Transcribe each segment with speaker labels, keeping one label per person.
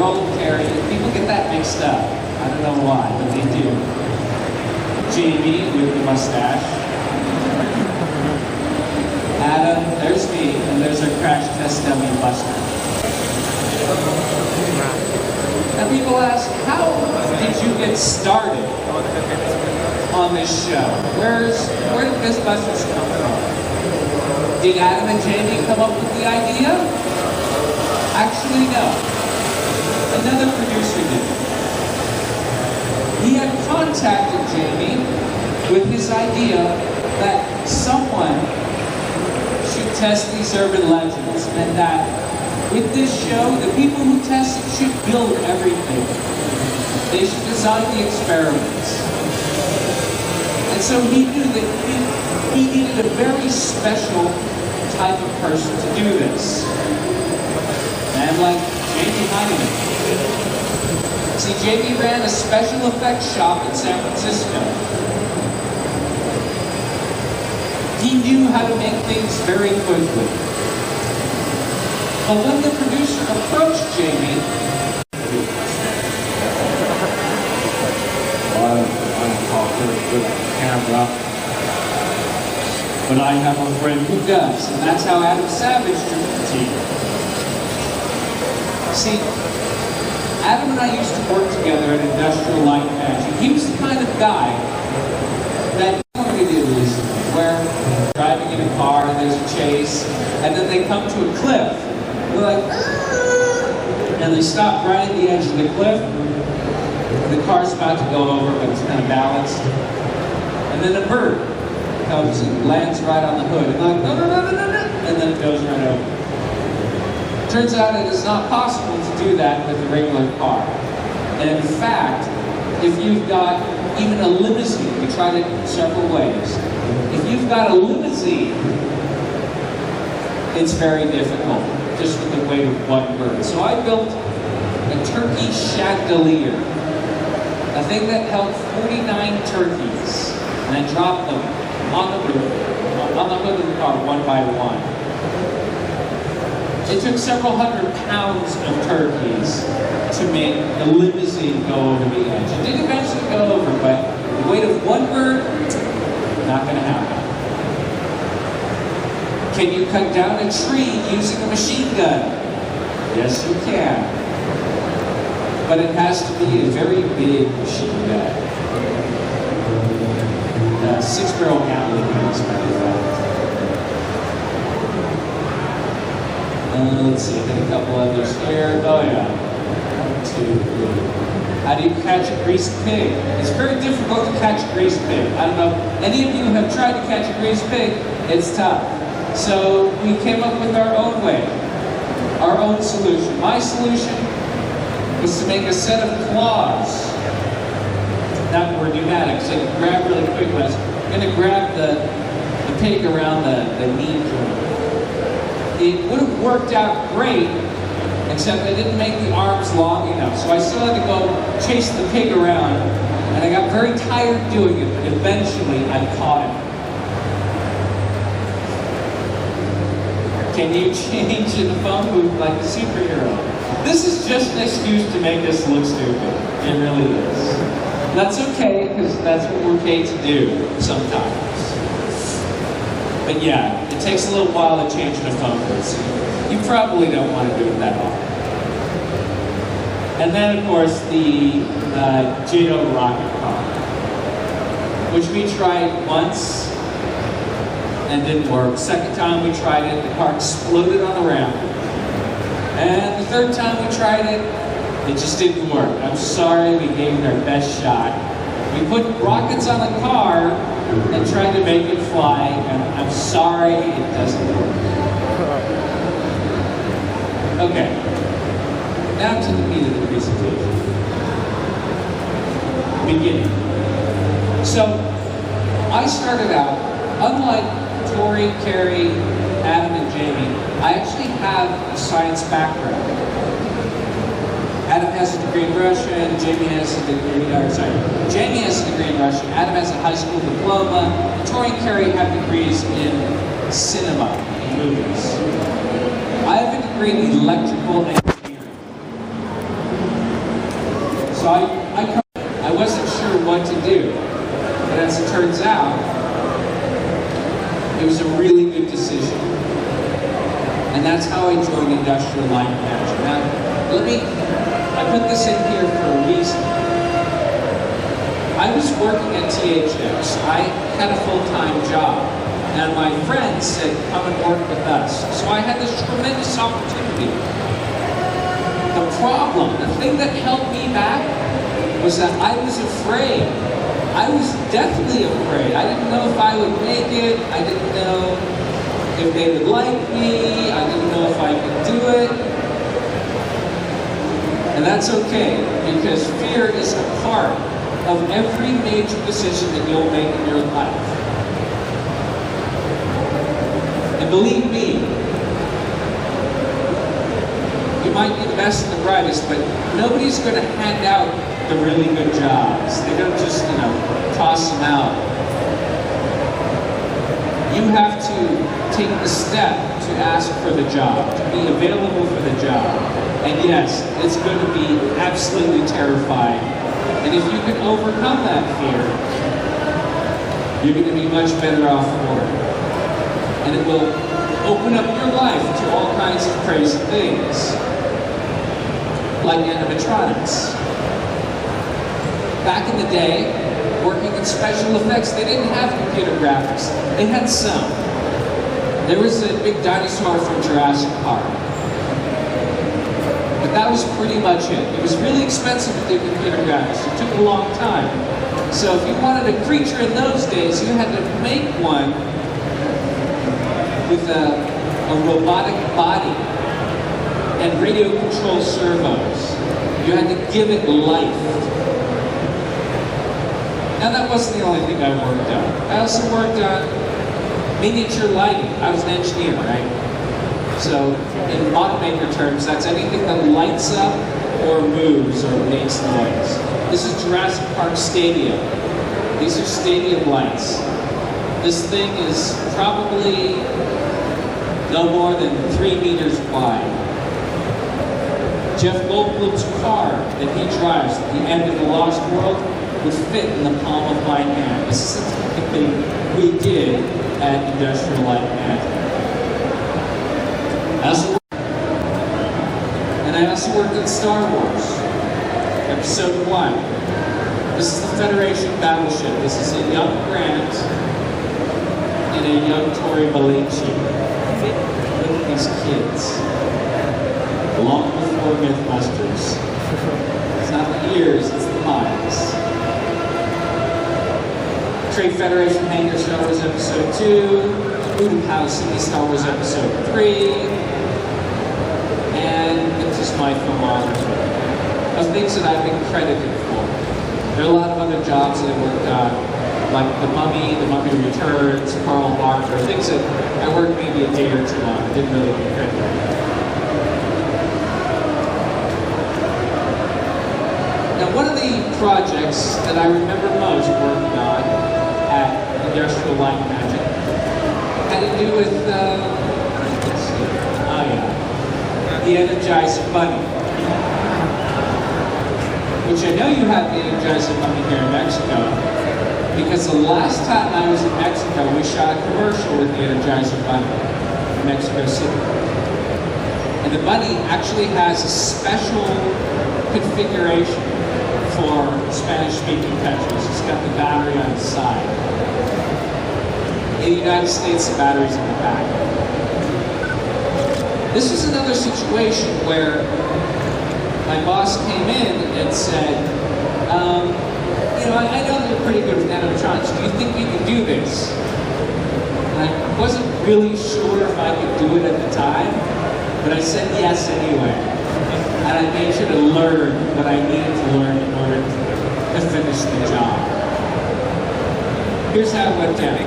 Speaker 1: Roll, Carrie. People get that mixed up. I don't know why, but they do. Jamie with the mustache. Adam, there's me, and there's our crash test dummy Buster. And people ask, how did you get started on this show? Where did Mythbusters come from? Did Adam and Jamie come up with the idea? Actually, no. Another producer did. He had contacted Jamie with his idea that someone should test these urban legends, and that with this show, the people who test it should build everything. They should design the experiments. And so he knew that he needed a very special type of person to do this. And like Jamie Hyneman. See, Jamie ran a special effects shop in San Francisco. He knew how to make things very quickly. But when the producer approached Jamie, I'm talking with the camera, but I have a friend who does, and that's how Adam Savage took the team. See, Adam and I used to work together at Industrial Light and Magic. He was the kind of guy that we do is where driving in a car and there's a chase, and then they come to a cliff. They're like, and they stop right at the edge of the cliff. The car's about to go over, but it's kind of balanced. And then a bird comes and lands right on the hood. And they're like, no, no, no, no, no, no. And then it goes right over. Turns out it is not possible to do that with a regular car. And in fact, if you've got even a limousine, we tried it several ways. If you've got a limousine, it's very difficult, just with the weight of one bird. So I built a turkey chandelier, a thing that held 49 turkeys, and I dropped them on the roof, on the hood of the car, one by one. It took several hundred pounds of turkeys to make the limousine go over the edge. It did eventually go over, but the weight of one bird, not going to happen. Can you cut down a tree using a machine gun? Yes, you can. But it has to be a very big machine gun. 6-barrel Gatling gun, as a matter of fact. Let's see, I got a couple others here. Oh yeah. 1, 2, 3. How do you catch a greased pig? It's very difficult to catch a greased pig. I don't know, any of you have tried to catch a greased pig? It's tough. So we came up with our own way, our own solution. My solution was to make a set of claws that were pneumatic, so you could grab really quick. I was going to grab the pig around the knee joint. It would have worked out great, except I didn't make the arms long enough. So I still had to go chase the pig around, and I got very tired doing it, but eventually I caught him. Can you change in a phone booth like a superhero? This is just an excuse to make us look stupid. It really is. That's okay, because that's what we're paid to do sometimes. But yeah, it takes a little while to change in a phone booth, so you probably don't want to do it that often. And then, of course, the Jado rocket car, which we tried once and didn't work. Second time we tried it, the car exploded on the ramp. And the third time we tried it, it just didn't work. I'm sorry, we gave it our best shot. We put rockets on the car and tried to make it fly, and I'm sorry, it doesn't work. Okay, now to the meat of the presentation. Beginning. So, I started out, unlike Tori, Carrie, Adam, and Jamie, I actually have a science background. Adam has a degree in Russian, Jamie has a degree, Jamie has a degree in Russian, Adam has a high school diploma, and Tori and Carrie have degrees in cinema, in movies. I have a degree in electrical engineering. So I wasn't sure what to do. But as it turns out, it was a really good decision. And that's how I joined Industrial Light Management. Now, I put this in here for a reason. I was working at THX. I had a full-time job. And my friend said, come and work with us. So I had this tremendous opportunity. The problem, the thing that held me back, was that I was afraid. I was deathly afraid. I didn't know if I would make it. I didn't know if they would like me. I didn't know if I could do it. And that's okay, because fear is a part of every major decision that you'll make in your life. And believe me, you might be the best and the brightest, but nobody's going to hand out the really good jobs. They don't just, toss them out. You have to take the step to ask for the job, to be available for the job. And yes, it's going to be absolutely terrifying. And if you can overcome that fear, you're going to be much better off for it. And it will open up your life to all kinds of crazy things, like animatronics. Back in the day, working in special effects, they didn't have computer graphics. They had some. There was a big dinosaur from Jurassic Park. But that was pretty much it. It was really expensive to do computer graphics. It took a long time. So if you wanted a creature in those days, you had to make one with a robotic body and radio-controlled servos. You had to give it life. Now that wasn't the only thing I worked on. I also worked on miniature lighting. I was an engineer, right? So in automaker terms, that's anything that lights up or moves or makes noise. This is Jurassic Park Stadium. These are stadium lights. This thing is probably no more than 3 meters wide. Jeff Goldblum's car that he drives at the end of The Lost World would fit in the palm of my hand. This is the thing we did at Industrial Light Management. And I also worked in Star Wars, Episode 1. This is the Federation battleship. This is a young Grant and a young Tori Belleci. Look at these kids. Long before Mythbusters. It's not the ears, it's the minds. Trade Federation Hangar, Star Wars Episode 2, Voodoo House City, Star Wars Episode 3, and it's just my filmography of things that I've been credited for. There are a lot of other jobs that I worked on, like The Mummy Returns, Pearl Harbor, things that I worked maybe a day or two on. I didn't really get credit for. Now, one of the projects that I remember most working on at Industrial Light Magic had to do with, the Energizer Bunny. Which I know you have the Energizer Bunny here in Mexico, because the last time I was in Mexico, we shot a commercial with the Energizer Bunny in Mexico City. And the bunny actually has a special configuration for Spanish-speaking countries. It's got the battery on its side. In the United States, the battery's in the back. This is another situation where my boss came in and said, I know that you're pretty good with animatronics. Do you think you can do this? And I wasn't really sure if I could do it at the time, but I said yes anyway. And I made sure to learn what I needed to learn in order to finish the job. Here's how it went down.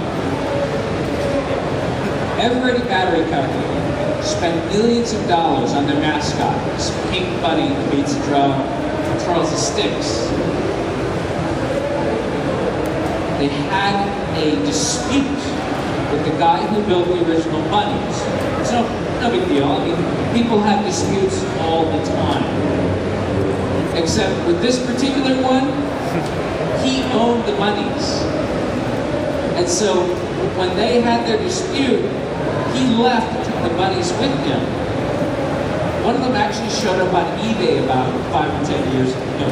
Speaker 1: Every battery company spent millions of dollars on their mascot, this pink bunny that beats a drum and twirls the sticks. They had a dispute with the guy who built the original bunnies. It's no big deal. I mean, people have disputes all the time. Except with this particular one, he owned the bunnies. And so when they had their dispute, he left and took the bunnies with him. One of them actually showed up on eBay about 5 or 10 years ago.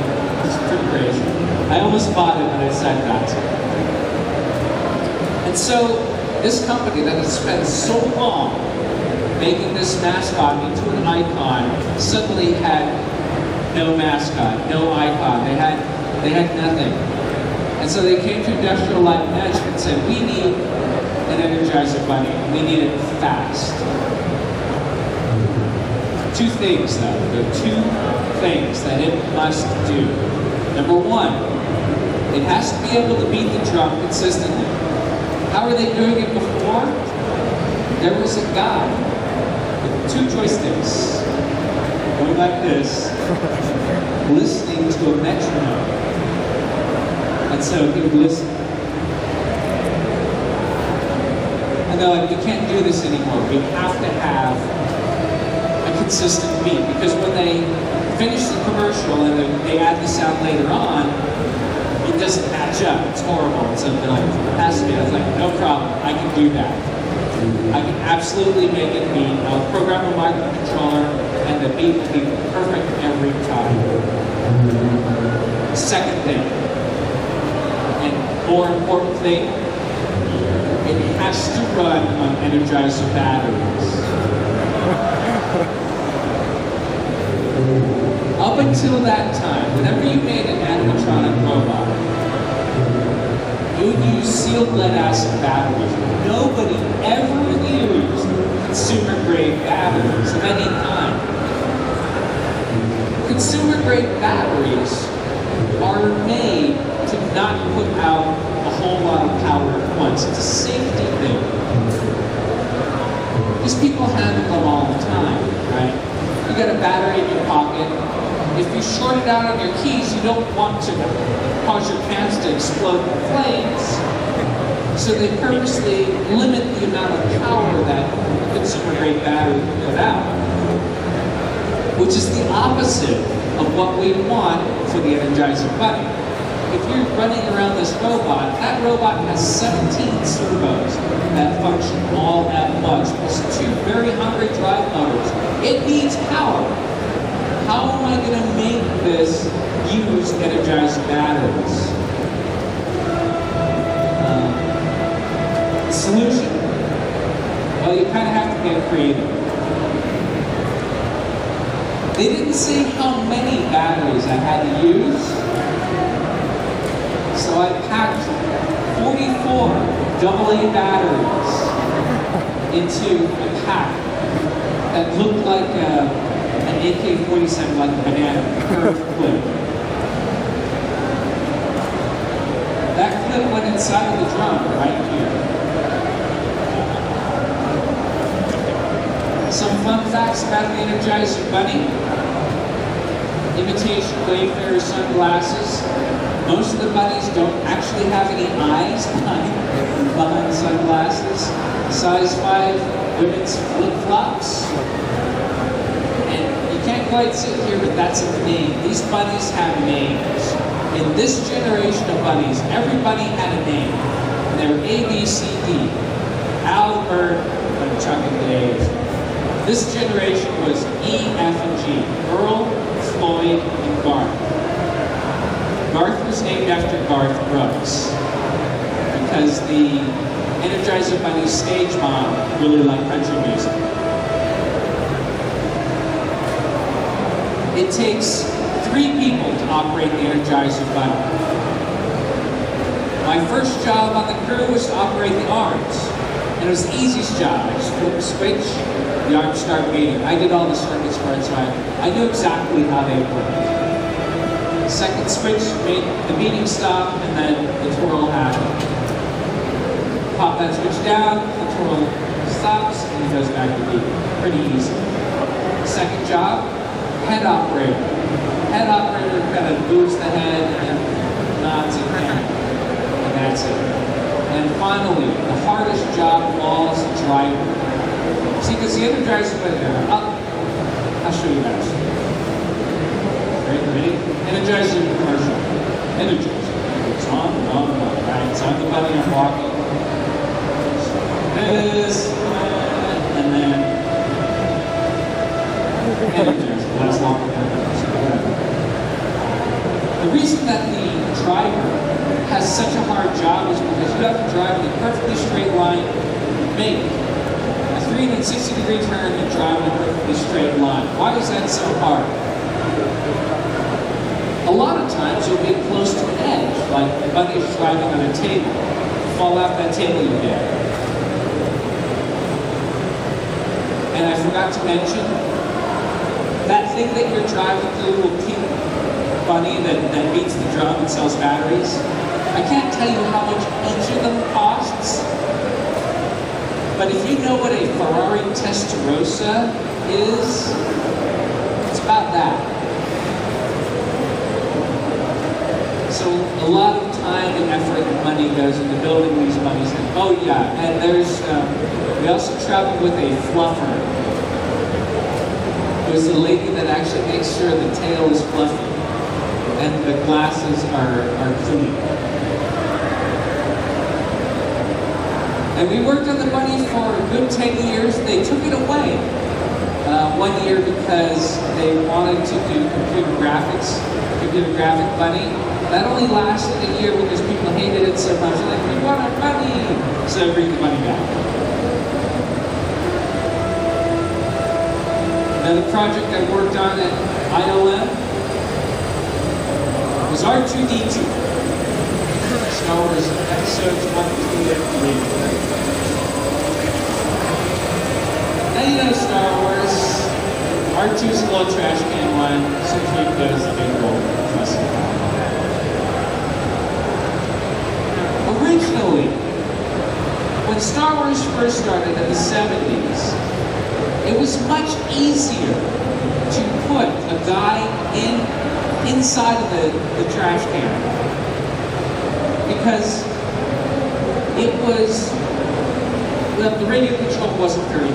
Speaker 1: It's pretty crazy. I almost bought it, but I decided not to. And so this company that had spent so long making this mascot into an icon suddenly had no mascot, no icon. They had nothing. And so they came to Industrial Light Management and said, we need an Energizer Bunny. We need it fast. Two things, though. There are two things that it must do. Number one, it has to be able to beat the drum consistently. How were they doing it before? There was a guy with 2 joysticks going like this, listening to a metronome. And so he would listen. And they're like, we can't do this anymore. We have to have a consistent beat. Because when they finish the commercial and they add the sound later on, it doesn't match up. It's horrible. And so they're like, it has to be. I was like, no problem. I can do that. I can absolutely make it beat. I'll program a microcontroller and the beat will be perfect every time. Second thing, and more important thing, it has to run on Energizer batteries. Up until that time, whenever you made an animatronic robot, you would use sealed lead-acid batteries. Nobody ever used consumer-grade batteries of any kind. Consumer-grade batteries are made to not put out a whole lot of power at once. It's a safety thing. Because people handle them all the time, right? You got a battery in your pocket. If you short it out on your keys, you don't want to cause your pants to explode in flames. So they purposely limit the amount of power that a consumer-grade battery can put out, which is the opposite of what we want for the Energizer Bunny. If you're running around this robot, that robot has 17 servos that function all at once, plus 2 very hungry drive motors. It needs power. How am I going to make this use Energizer batteries? Solution? Well, you kind of have to get creative. They didn't say how many batteries I had to use, so I packed 44 AA batteries into a pack that looked like an AK-47, like a banana, curved clip. That clip went inside of the drum right here. Some fun facts about the Energizer Bunny. Imitation Wayfarer sunglasses. Most of the bunnies don't actually have any eyes behind sunglasses. Size 5 women's flip-flops. And you can't quite sit here, but that's a name. These bunnies have names. In this generation of bunnies, everybody had a name. And they were A, B, C, D. Albert, and Chuck and Dave. This generation was E, F, and G. Earl, Floyd, and Garth. Garth was named after Garth Brooks because the Energizer Bunny stage mom really liked country music. It takes 3 people to operate the Energizer Bunny. My first job on the crew was to operate the arms. And it was the easiest job. I just flip a switch, the arms start beating. I did all the circuits for it, so I knew exactly how they worked. The second switch made the beating stop, and then the twirl happened. Pop that switch down, the twirl stops, and it goes back to beating. Pretty easy. Second job, head operator. Head operator kind of moves the head and nods a hand, and that's it. And finally, the hardest job of all is the driver. See, because the Energizer Bunny, I'll show you guys. Ready? Energizer commercial. Energizer. It's on and on and on, right? So I'm the bunny, I'm walking. This, and then Energizer. That's longer than the reason that the driver has such a hard job is because you have to drive in a perfectly straight line, make a 360-degree turn and drive in a perfectly straight line. Why is that so hard? A lot of times you'll get close to an edge, like the bunny is driving on a table. You fall off that table, you're dead. And I forgot to mention, that thing that you're driving, the little pink bunny that beats the drum and sells batteries, I can't tell you how much each of them costs, but if you know what a Ferrari Testarossa is, it's about that. So a lot of time and effort and money goes into building these bunnies. And, oh yeah, and there's, we also traveled with a fluffer. There's a lady that actually makes sure the tail is fluffy and the glasses are clean. And we worked on the bunny for a good 10 years. They took it away 1 year because they wanted to do computer graphic bunny. That only lasted a year because people hated it so much. They're like, we want our bunny! So bring the money back. Another project I worked on at ILM was R2-D2. Star Wars episodes 1, 2, and 3. Now you know Star Wars. R2's a little trash can one, C3 goes the big role. Originally, when Star Wars first started in the 70s, it was much easier to put a guy inside of the trash can because it was, well, the radio control wasn't very